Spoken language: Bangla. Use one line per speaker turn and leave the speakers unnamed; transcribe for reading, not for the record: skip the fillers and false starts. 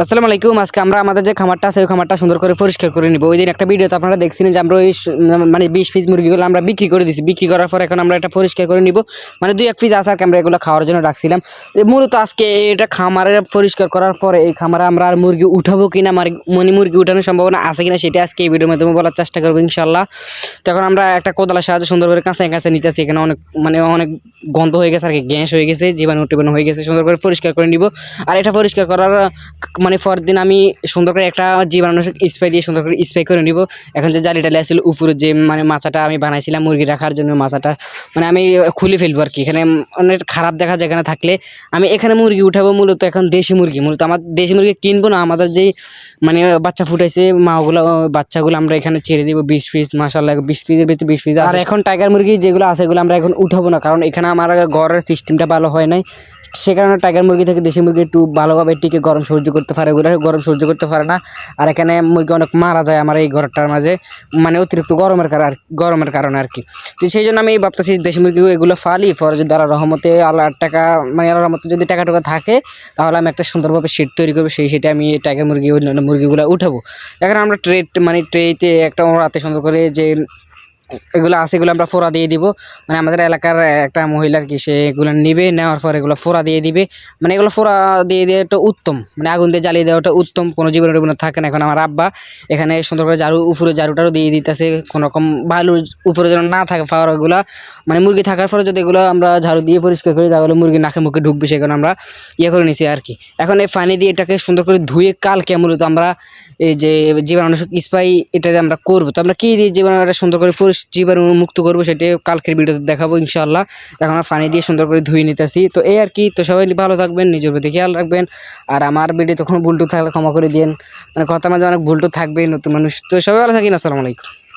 আসসালামু আলাইকুম। আজকে আমরা আমাদের যে খামারটা আছে ওই খামারটা সুন্দর করে পরিষ্কার করে নিব। ওই দিন একটা ভিডিওতে আপনারা দেখছিলেন যে আমরা ওই মানে 20 পিস মুরগিগুলো আমরা বিক্রি করে দিছি। বিক্রি করার পর এখন আমরা এটা পরিষ্কার করে নিব। মানে 2-1 পিস আছে আর কি, আমরা এগুলো খাওয়ার জন্য রাখছিলাম। তো মূলত আজকে এটা খামারে পরিষ্কার করার পরে এই খামারে আমরা আর মুরগি উঠাবো কিনা, মানে মুরগি উঠানোর সম্ভাবনা আছে কিনা সেটা আজকে এই ভিডিওর মাধ্যমে বলার চেষ্টা করবো ইনশাআল্লাহ। তো এখন আমরা একটা কোদালের সাহায্যে সুন্দর করে কাঁচায় কাঁচায় নিতেছি। এখানে অনেক গন্ধ হয়ে গেছে আর কি, গ্যাস হয়ে গেছে, জীবাণু টিবাণু হয়ে গেছে। সুন্দর করে পরিষ্কার করে নিব। আর এটা পরিষ্কার করার মানে পরদিন আমি সুন্দর করে একটা জীবাণুনাশক স্প্রে দিয়ে সুন্দর করে স্প্রে করে নিব। এখন যে জালি টালি আসছিল উপরে যে মানে মাচাটা আমি বানাইছিলাম মুরগি রাখার জন্য, মাচাটা মানে আমি খুলে ফেলবো আর কি। এখানে অনেক খারাপ দেখা যায় এখানে থাকলে। আমি এখানে মুরগি উঠাবো মূলত এখন দেশি মুরগি। মূলত আমার দেশি মুরগি কিনবো না, আমাদের যেই মানে বাচ্চা ফুটাইছে মাগুলো, বাচ্চাগুলো আমরা এখানে ছেড়ে দিব 20 পিস। মাশাআল্লাহ 20 পিসের ভিতরে 20 পিস। আর এখন টাইগার মুরগি যেগুলো আছে এগুলো আমরা এখন উঠাবো না, কারণ এখানে আমার ঘরের সিস্টেমটা ভালো হয় নাই। সে কারণে টাইগার মুরগি থেকে দেশি মুরগি একটু ভালোভাবে টিকে গরম সহ্য করতে পারে, ওগুলো গরম সহ্য করতে পারে না। আর এখানে মুরগি অনেক মারা যায় আমার এই ঘরটার মাঝে, মানে অতিরিক্ত গরমের কারণে আর কি। তো সেই জন্য আমি ভাবতেছি দেশি মুরগি এগুলো ফালি, পরে যদি আল্লাহর রহমতে আল্লাহর টাকা মানে আল্লাহর রহমতে যদি টাকা থাকে তাহলে আমি একটা সুন্দরভাবে শেড তৈরি করবো, সেই সেটা আমি টাইগার মুরগি অন্যান্য মুরগিগুলো উঠাবো। এখন আমরা ট্রেতে একটা রাতে সুন্দর করে যে এগুলো আছে এগুলো আমরা ফোড়া দিয়ে দিব। মানে আমাদের এলাকার একটা মহিলার কি সে এগুলো নিবে, নেওয়ার পর এগুলো ফোড়া দিয়ে দিবে। মানে এগুলো ফোড়া দিয়ে দেওয়াটা উত্তম, মানে আগুন দিয়ে জ্বালিয়ে দেওয়াটা উত্তম, কোনো জীবাণু টিবাণু থাকে না। এখন আমার আব্বা এখানে সুন্দর করে উপরে ঝাড়ুটারও দিয়ে দিতেছে, কোনো রকম ভালো উপরে যেন না থাকে ফাওয়ারগুলো। মানে মুরগি থাকার পরে যদি এগুলো আমরা ঝাড়ু দিয়ে পরিষ্কার করি তাহলে মুরগি নাকে মুখে ঢুকবে, সেখানে আমরা করে নিছি আর কি। এখন এই পানি দিয়ে এটাকে সুন্দর করে ধুয়ে কালকে মূলত আমরা এই যে জীবাণুনাশক স্প্রে এটাতে আমরা করবো। তো আমরা কী দিয়ে জীবাণুটা সুন্দর করে জীবাণু মুক্ত করবো সেটা কালকের ভিডিওতে দেখাবো ইনশাআল্লাহ। এখন আমরা পানি দিয়ে সুন্দর করে ধুয়ে নিতেছি। তো এই আর কি। তো সবাই ভালো থাকবেন, নিজের প্রতি খেয়াল রাখবেন। আর আমার ভিডিও তখন ভুলটু থাকলে ক্ষমা করে দিন, মানে কথা মাঝে অনেক ভুলটু থাকবেই, নতুন মানুষ। তো সবাই ভালো থাকেন। আসসালামু আলাইকুম।